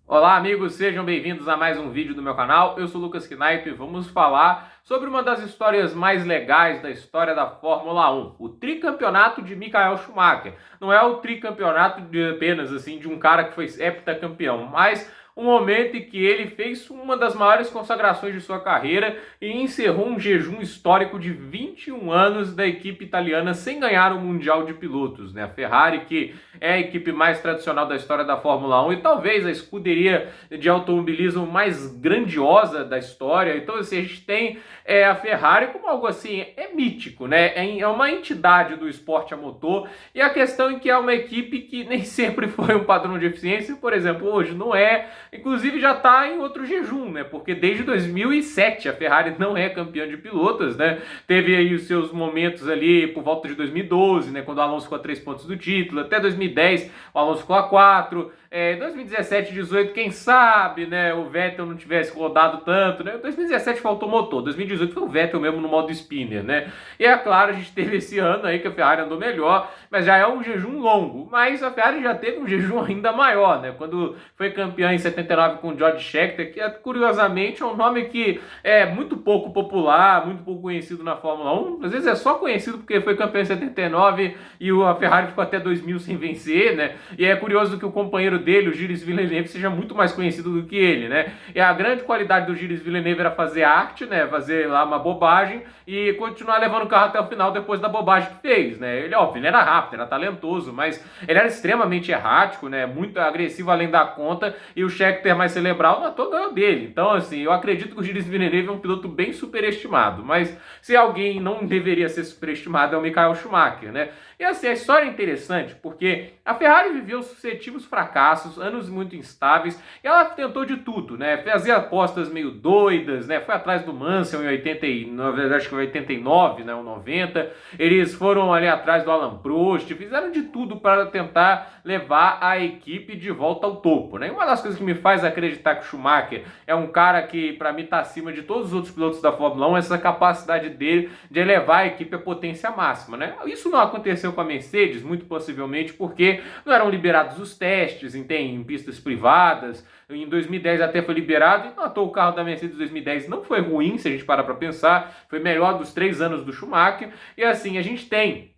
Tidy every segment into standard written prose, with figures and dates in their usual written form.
Olá amigos, sejam bem-vindos a mais um vídeo do meu canal. Eu sou o Lucas Kinaito e vamos falar sobre uma das histórias mais legais da história da Fórmula 1, o tricampeonato de Michael Schumacher. Não é o tricampeonato de apenas assim de um cara que foi heptacampeão, mas um momento em que ele fez uma das maiores consagrações de sua carreira e encerrou um jejum histórico de 21 anos da equipe italiana sem ganhar o Mundial de Pilotos, né? A Ferrari, que é a equipe mais tradicional da história da Fórmula 1 e talvez a escuderia de automobilismo mais grandiosa da história. Então, assim, a gente tem a Ferrari como algo assim, é mítico, né? É uma entidade do esporte a motor, e a questão é que é uma equipe que nem sempre foi um padrão de eficiência, por exemplo, hoje não é, inclusive já está em outro jejum, né? Porque desde 2007 a Ferrari não é campeã de pilotos, né? Teve aí os seus momentos ali por volta de 2012, né? Quando o Alonso ficou a 3 pontos do título, até 2010 o Alonso ficou a 4. 2017, 2018, quem sabe, né, o Vettel não tivesse rodado tanto, né? 2017 faltou motor, 2018 foi o Vettel mesmo no modo spinner, né? E é claro, a gente teve esse ano aí que a Ferrari andou melhor, mas já é um jejum longo. Mas a Ferrari já teve um jejum ainda maior, né? Quando foi campeã em 79 com o George Scheckter, que curiosamente é um nome que é muito pouco popular, muito pouco conhecido na Fórmula 1. Às vezes é só conhecido porque foi campeão em 79 e a Ferrari ficou até 2000 sem vencer, né? E é curioso que o companheiro dele, o Gilles Villeneuve, seja muito mais conhecido do que ele, né? E a grande qualidade do Gilles Villeneuve era fazer arte, né? Fazer lá uma bobagem e continuar levando o carro até o final depois da bobagem que fez, né? Ele, óbvio, ele era rápido, era talentoso, mas ele era extremamente errático, né? Muito agressivo além da conta, e o Scheckter mais cerebral matou ganhou dele. Então, assim, eu acredito que o Gilles Villeneuve é um piloto bem superestimado, mas se alguém não deveria ser superestimado é o Michael Schumacher, né? E assim, a história é interessante porque a Ferrari viveu sucessivos fracassos, anos muito instáveis, e ela tentou de tudo, né? Fazia apostas meio doidas, né? Foi atrás do Mansell em 89, acho que 89, né? Ou 90. Eles foram ali atrás do Alain Prost, fizeram de tudo para tentar levar a equipe de volta ao topo, né? E uma das coisas que me faz acreditar que o Schumacher é um cara que, para mim, está acima de todos os outros pilotos da Fórmula 1, essa capacidade dele de elevar a equipe à potência máxima, né? Isso não aconteceu com a Mercedes, muito possivelmente porque não eram liberados os testes em pistas privadas. Em 2010 até foi liberado, e notou o carro da Mercedes em 2010 não foi ruim, se a gente parar para pensar, foi melhor dos 3 anos do Schumacher. E assim, a gente tem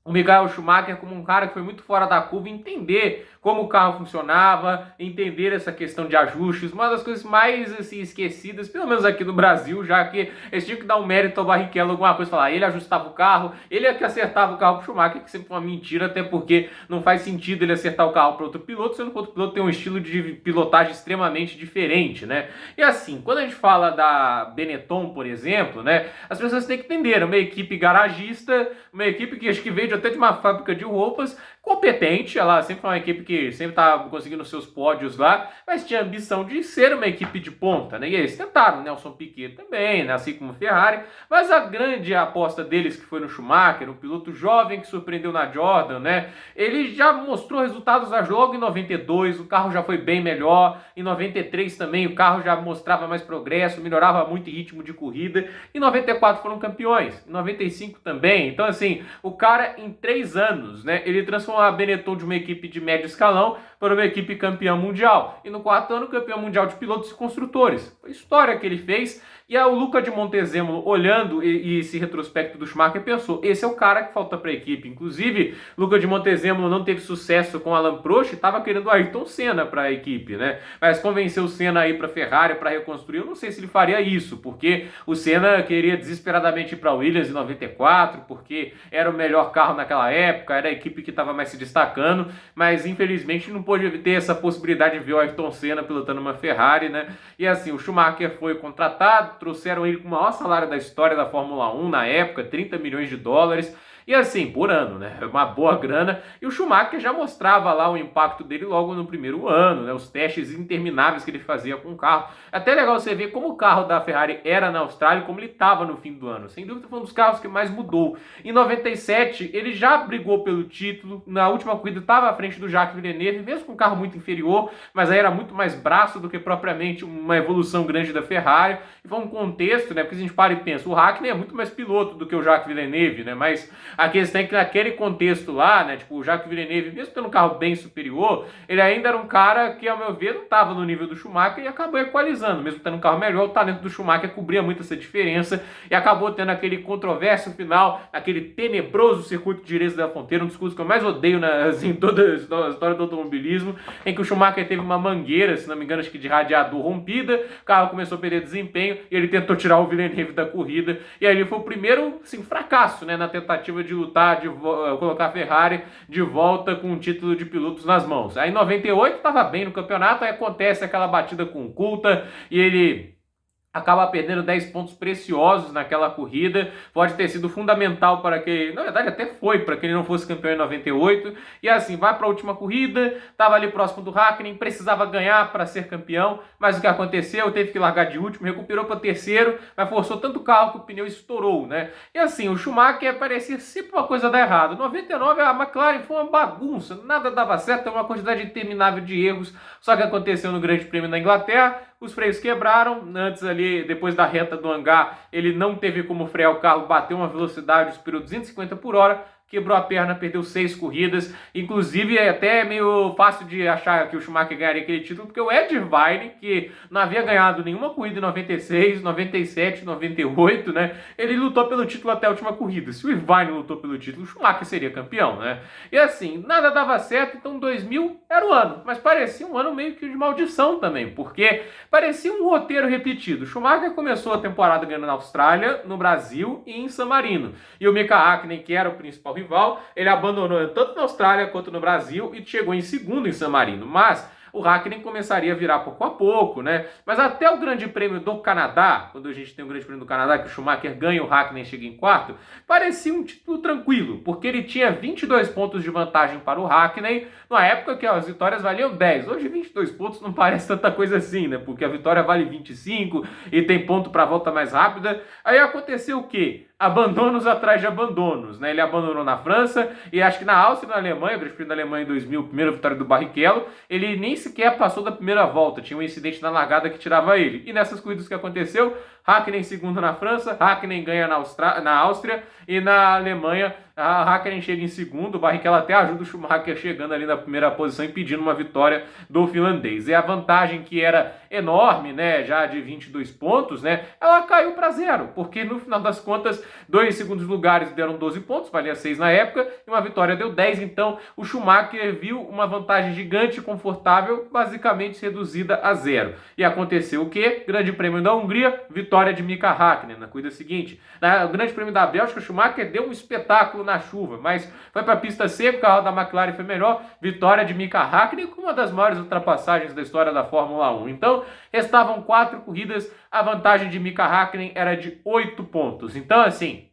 o Michael Schumacher como um cara que foi muito fora da curva, entender como o carro funcionava, entender essa questão de ajustes, uma das coisas mais assim, esquecidas, pelo menos aqui no Brasil, já que eles tinham que dar um mérito ao Barrichello, alguma coisa, falar, ele ajustava o carro, ele é que acertava o carro pro Schumacher, que sempre foi uma mentira, até porque não faz sentido ele acertar o carro para outro piloto, sendo que o outro piloto tem um estilo de pilotagem extremamente diferente, né? E assim, quando a gente fala da Benetton, por exemplo, né, as pessoas têm que entender, uma equipe garagista, uma equipe que acho que veio até de uma fábrica de roupas, competente, ela sempre foi uma equipe que sempre estava conseguindo seus pódios lá, mas tinha a ambição de ser uma equipe de ponta, né? E eles tentaram, Nelson Piquet também, né? Assim como Ferrari, mas a grande aposta deles que foi no Schumacher, um piloto jovem que surpreendeu na Jordan, né? Ele já mostrou resultados a jogo em 92, o carro já foi bem melhor, em 93 também o carro já mostrava mais progresso, melhorava muito em ritmo de corrida, em 94 foram campeões, em 95 também, então assim, o cara em 3 anos, né? Ele transformou a Benetton de uma equipe de médio escalão para uma equipe campeã mundial. E no 4º ano, campeão mundial de pilotos e construtores. Foi a história que ele fez. E o Luca de Montezemolo, olhando esse retrospecto do Schumacher, pensou, esse é o cara que falta para a equipe. Inclusive, Luca de Montezemolo não teve sucesso com Alain Prost e estava querendo o Ayrton Senna para a equipe, né? Mas convenceu o Senna a ir para a Ferrari para reconstruir. Eu não sei se ele faria isso, porque o Senna queria desesperadamente ir para a Williams em 94, porque era o melhor carro naquela época, era a equipe que estava mais se destacando, mas infelizmente não pôde ter essa possibilidade de ver o Ayrton Senna pilotando uma Ferrari, né? E assim, o Schumacher foi contratado, trouxeram ele com o maior salário da história da Fórmula 1 na época, 30 milhões de dólares, e assim, por ano, né? Uma boa grana. E o Schumacher já mostrava lá o impacto dele logo no primeiro ano, né? Os testes intermináveis que ele fazia com o carro. Até legal você ver como o carro da Ferrari era na Austrália e como ele estava no fim do ano. Sem dúvida foi um dos carros que mais mudou. Em 97, ele já brigou pelo título. Na última corrida estava à frente do Jacques Villeneuve, mesmo com um carro muito inferior, mas aí era muito mais braço do que propriamente uma evolução grande da Ferrari. E foi um contexto, né? Porque a gente para e pensa, o Hackney é muito mais piloto do que o Jacques Villeneuve, né? Mas A questão é que naquele contexto lá, né, tipo, o Jacques Villeneuve, mesmo tendo um carro bem superior, ele ainda era um cara que, ao meu ver, não estava no nível do Schumacher e acabou equalizando. Mesmo tendo um carro melhor, o talento do Schumacher cobria muito essa diferença e acabou tendo aquele controverso final, aquele tenebroso circuito de Jerez da Fronteira, um dos cursos que eu mais odeio em toda a história do automobilismo, em que o Schumacher teve uma mangueira, se não me engano, acho que de radiador rompida, o carro começou a perder desempenho e ele tentou tirar o Villeneuve da corrida, e aí ele foi o primeiro, assim, fracasso, né, na tentativa de lutar, de colocar a Ferrari de volta com o título de pilotos nas mãos. Aí em 98 estava bem no campeonato, aí acontece aquela batida com o Coulthard e ele acaba perdendo 10 pontos preciosos naquela corrida, pode ter sido fundamental para que, na verdade até foi, para que ele não fosse campeão em 98, e assim, vai para a última corrida, estava ali próximo do Hakkinen, precisava ganhar para ser campeão, mas o que aconteceu? Teve que largar de último, recuperou para terceiro, mas forçou tanto o carro que o pneu estourou, né? E assim, o Schumacher parecia sempre uma coisa dar errado. Em 99 a McLaren foi uma bagunça, nada dava certo, uma quantidade interminável de erros, só que aconteceu no Grande Prêmio da Inglaterra, os freios quebraram, antes ali, depois da reta do hangar, ele não teve como frear o carro, bateu uma velocidade, esperou 250 por hora, quebrou a perna, perdeu 6 corridas, inclusive é até meio fácil de achar que o Schumacher ganharia aquele título, porque o Ed Irvine, que não havia ganhado nenhuma corrida em 96, 97, 98, né, ele lutou pelo título até a última corrida. Se o Irvine lutou pelo título, o Schumacher seria campeão, né? E assim, nada dava certo, então 2000 era o ano, mas parecia um ano meio que de maldição também, porque parecia um roteiro repetido. O Schumacher começou a temporada ganhando na Austrália, no Brasil e em San Marino, e o Mika Hakkinen, que era o principal rival, ele abandonou tanto na Austrália quanto no Brasil e chegou em segundo em San Marino, mas o Hakkinen começaria a virar pouco a pouco, né? Mas até o Grande Prêmio do Canadá, quando a gente tem o Grande Prêmio do Canadá, que o Schumacher ganha, o Hakkinen chega em quarto, parecia um título tranquilo, porque ele tinha 22 pontos de vantagem para o Hakkinen, na época que as vitórias valiam 10. Hoje 22 pontos não parece tanta coisa assim, né? Porque a vitória vale 25 e tem ponto para a volta mais rápida. Aí aconteceu o quê? Abandonos atrás de abandonos, né? Ele abandonou na França e acho que na Áustria e na Alemanha, o Grande Prêmio da Alemanha em 2000, primeira vitória do Barrichello, ele nem sequer passou da primeira volta, tinha um incidente na largada que tirava ele. E nessas corridas que aconteceu, Hakkinen segundo na França, Hakkinen ganha na Áustria e na Alemanha a Hakkinen chega em segundo, o Barrichello até ajuda o Schumacher chegando ali na primeira posição e pedindo uma vitória do finlandês. E a vantagem que era enorme, né, já de 22 pontos, né, ela caiu para zero, porque no final das contas, 2 segundos lugares deram 12 pontos, valia 6 na época, e uma vitória deu 10, então o Schumacher viu uma vantagem gigante e confortável, basicamente reduzida a zero. E aconteceu o quê? Grande Prêmio da Hungria, vitória de Mika Hakkinen na corrida seguinte. No Grande Prêmio da Bélgica, o Schumacher deu um espetáculo na chuva, mas foi para a pista seca, o carro da McLaren foi melhor, vitória de Mika Hakkinen com uma das maiores ultrapassagens da história da Fórmula 1. Então, restavam 4 corridas, a vantagem de Mika Hakkinen era de 8 pontos. Então, assim,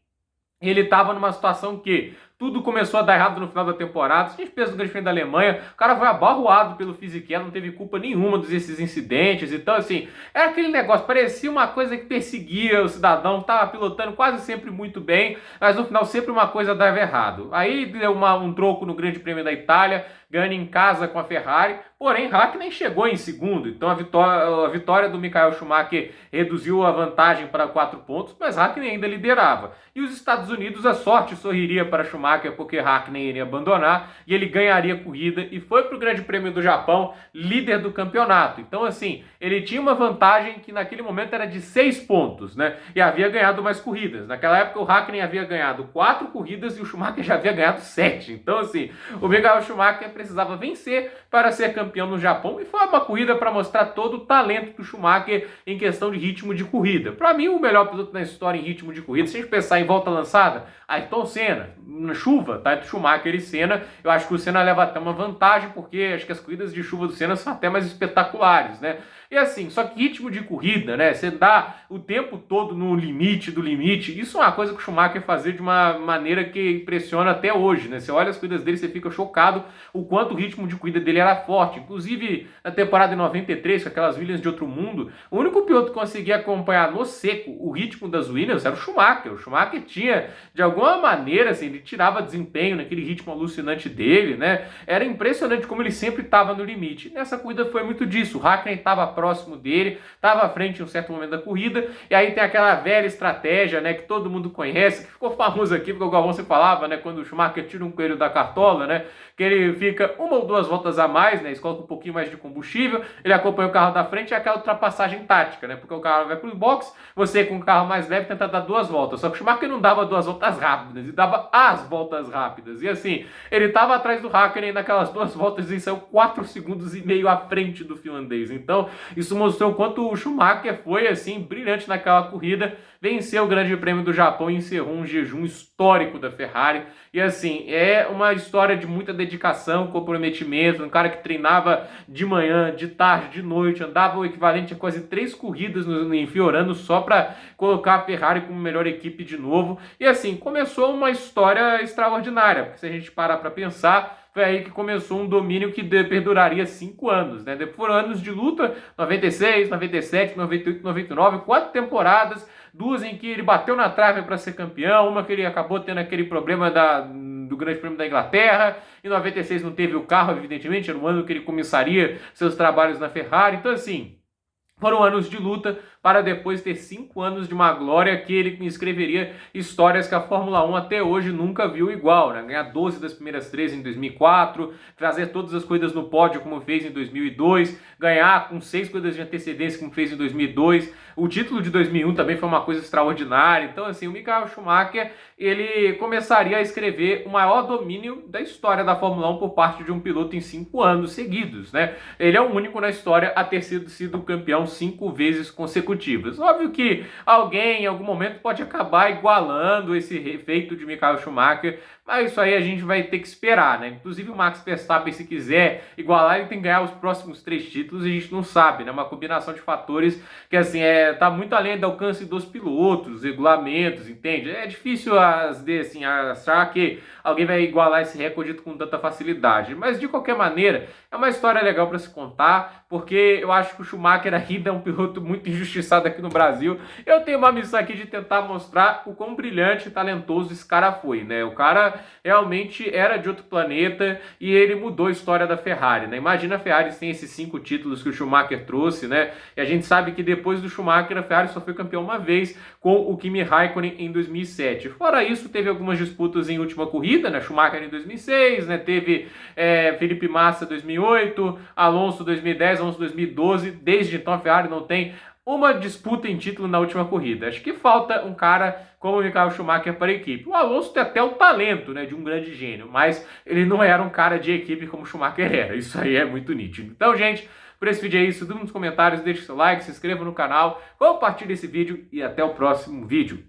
ele estava numa situação que tudo começou a dar errado no final da temporada. Se a gente pensa no Grande Prêmio da Alemanha, o cara foi abarroado pelo Fisichella, não teve culpa nenhuma desses incidentes. Então, assim, era aquele negócio, parecia uma coisa que perseguia o cidadão, estava pilotando quase sempre muito bem, mas no final sempre uma coisa dava errado. Aí deu um troco no Grande Prêmio da Itália, ganha em casa com a Ferrari, porém Hakkinen chegou em segundo, então a vitória do Michael Schumacher reduziu a vantagem para 4 pontos, mas Hakkinen ainda liderava. E os Estados Unidos, a sorte sorriria para Schumacher, porque Hakkinen iria abandonar e ele ganharia a corrida e foi para o Grande Prêmio do Japão, líder do campeonato. Então, assim, ele tinha uma vantagem que naquele momento era de 6 pontos, né? E havia ganhado mais corridas. Naquela época o Hakkinen havia ganhado 4 corridas e o Schumacher já havia ganhado 7. Então, assim, o Michael Schumacher precisava vencer para ser campeão no Japão e foi uma corrida para mostrar todo o talento do Schumacher em questão de ritmo de corrida. Para mim, o melhor piloto na história em ritmo de corrida, se a gente pensar em volta lançada, Ayrton Senna, na chuva, tá? Entre Schumacher e Senna, eu acho que o Senna leva até uma vantagem, porque acho que as corridas de chuva do Senna são até mais espetaculares, né? E assim, só que ritmo de corrida, né? Você dá o tempo todo no limite do limite, isso é uma coisa que o Schumacher fazia de uma maneira que impressiona até hoje, né? Você olha as corridas dele, você fica chocado o quanto o ritmo de corrida dele era forte. Inclusive, na temporada de 93, com aquelas Williams de outro mundo, o único piloto que conseguia acompanhar no seco o ritmo das Williams era o Schumacher. O Schumacher tinha, de alguma maneira, assim, ele tirava desempenho naquele ritmo alucinante dele, né? Era impressionante como ele sempre estava no limite. Nessa corrida foi muito disso. O Hakkinen estava próximo dele, estava à frente em um certo momento da corrida, e aí tem aquela velha estratégia, né, que todo mundo conhece, que ficou famoso aqui, porque o Galvão se falava, né, quando o Schumacher tira um coelho da cartola, né, que ele fica uma ou duas voltas a mais, né, eles colocam um pouquinho mais de combustível, ele acompanha o carro da frente, é aquela ultrapassagem tática, né, porque o carro vai para o box, você com o carro mais leve tenta dar duas voltas, só que o Schumacher não dava duas voltas rápidas, ele dava as voltas rápidas, e assim, ele estava atrás do Hakkinen naquelas duas voltas e saiu 4 segundos e meio à frente do finlandês, então isso mostrou o quanto o Schumacher foi, assim, brilhante naquela corrida, venceu o Grande Prêmio do Japão e encerrou um jejum histórico da Ferrari. E assim, é uma história de muita dedicação, comprometimento, um cara que treinava de manhã, de tarde, de noite, andava o equivalente a quase 3 corridas em Fiorano só para colocar a Ferrari como melhor equipe de novo. E assim, começou uma história extraordinária, porque se a gente parar para pensar, foi aí que começou um domínio que perduraria 5 anos, né? Depois foram anos de luta, 96, 97, 98, 99, 4 temporadas, 2 em que ele bateu na trave para ser campeão, uma que ele acabou tendo aquele problema do Grande Prêmio da Inglaterra, em 96 não teve o carro, evidentemente, era um ano que ele começaria seus trabalhos na Ferrari, então assim, foram anos de luta para depois ter 5 anos de uma glória que ele escreveria histórias que a Fórmula 1 até hoje nunca viu igual, né? Ganhar 12 das primeiras 13 em 2004, trazer todas as corridas no pódio como fez em 2002, ganhar com 6 corridas de antecedência como fez em 2002, o título de 2001 também foi uma coisa extraordinária. Então assim, o Michael Schumacher, ele começaria a escrever o maior domínio da história da Fórmula 1 por parte de um piloto em 5 anos seguidos, né? Ele é o único na história a ter sido campeão 5 vezes consecutivas. Óbvio que alguém em algum momento pode acabar igualando esse feito de Michael Schumacher, mas isso aí a gente vai ter que esperar, né? Inclusive o Max Verstappen, se quiser igualar, ele tem que ganhar os próximos 3 títulos e a gente não sabe, né? Uma combinação de fatores que, assim, tá muito além do alcance dos pilotos, regulamentos, entende? É difícil, assim, achar que alguém vai igualar esse recorde com tanta facilidade. Mas, de qualquer maneira, é uma história legal para se contar, porque eu acho que o Schumacher ainda é um piloto muito injustiçado aqui no Brasil. Eu tenho uma missão aqui de tentar mostrar o quão brilhante e talentoso esse cara foi, né? O cara realmente era de outro planeta e ele mudou a história da Ferrari, né? Imagina a Ferrari sem esses 5 títulos que o Schumacher trouxe, né? E a gente sabe que depois do Schumacher a Ferrari só foi campeão uma vez com o Kimi Raikkonen em 2007. Fora isso, teve algumas disputas em última corrida, né? Schumacher em 2006, né? Teve Felipe Massa 2008, Alonso 2010, Alonso 2012. Desde então a Ferrari não tem uma disputa em título na última corrida. Acho que falta um cara como o Michael Schumacher para a equipe. O Alonso tem até o talento, né, de um grande gênio, mas ele não era um cara de equipe como o Schumacher era. Isso aí é muito nítido. Então, gente, por esse vídeo é isso. Dê nos comentários, deixe seu like, se inscreva no canal, compartilhe esse vídeo e até o próximo vídeo.